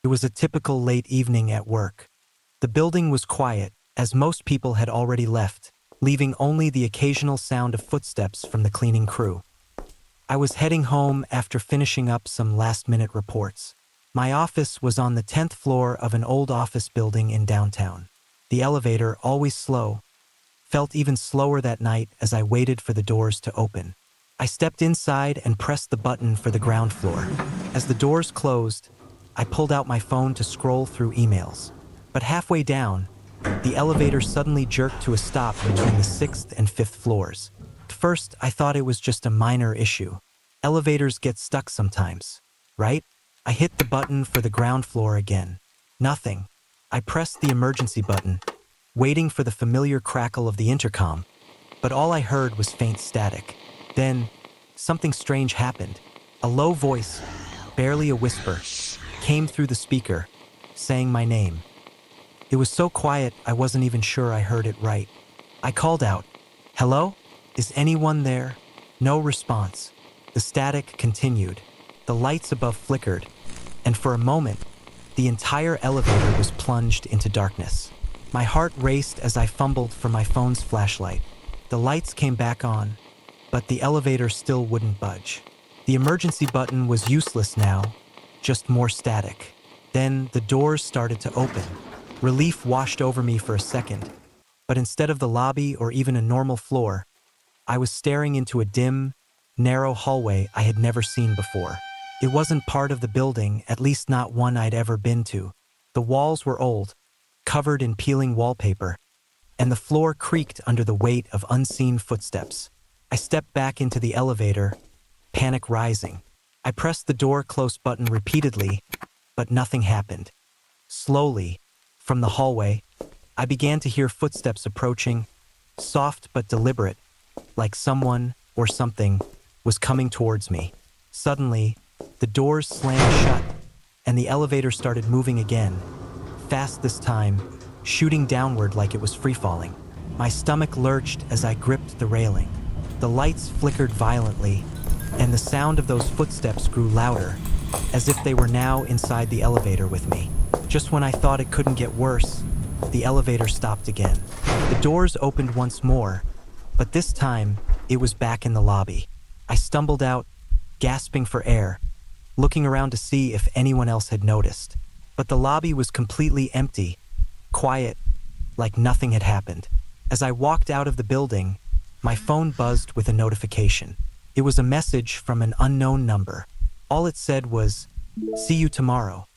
It was a typical late evening at work. The building was quiet, as most people had already left, leaving only the occasional sound of footsteps from the cleaning crew. I was heading home after finishing up some last-minute reports. My office was on the 10th floor of an old office building in downtown. The elevator, always slow, felt even slower that night as I waited for the doors to open. I stepped inside and pressed the button for the ground floor. As the doors closed, I pulled out my phone to scroll through emails. But halfway down, the elevator suddenly jerked to a stop between the 6th and 5th floors. At first, I thought it was just a minor issue. Elevators get stuck sometimes, right? I hit the button for the ground floor again. Nothing. I pressed the emergency button, waiting for the familiar crackle of the intercom, but all I heard was faint static. Then, something strange happened. A low voice, barely a whisper, came through the speaker, saying my name. It was so quiet I wasn't even sure I heard it right. I called out, "Hello? Is anyone there?" No response. The static continued. The lights above flickered, and for a moment, the entire elevator was plunged into darkness. My heart raced as I fumbled for my phone's flashlight. The lights came back on, but the elevator still wouldn't budge. The emergency button was useless now, just more static. Then the doors started to open. Relief washed over me for a second, but instead of the lobby or even a normal floor, I was staring into a dim, narrow hallway I had never seen before. It wasn't part of the building, at least not one I'd ever been to. The walls were old, covered in peeling wallpaper, and the floor creaked under the weight of unseen footsteps. I stepped back into the elevator, panic rising. I pressed the door close button repeatedly, but nothing happened. Slowly, from the hallway, I began to hear footsteps approaching, soft but deliberate, like someone or something was coming towards me. Suddenly, the doors slammed shut, and the elevator started moving again, fast this time, shooting downward like it was free-falling. My stomach lurched as I gripped the railing. The lights flickered violently, and the sound of those footsteps grew louder, as if they were now inside the elevator with me. Just when I thought it couldn't get worse, the elevator stopped again. The doors opened once more, but this time, it was back in the lobby. I stumbled out, gasping for air, looking around to see if anyone else had noticed. But the lobby was completely empty, quiet, like nothing had happened. As I walked out of the building, my phone buzzed with a notification. It was a message from an unknown number. All it said was, "See you tomorrow."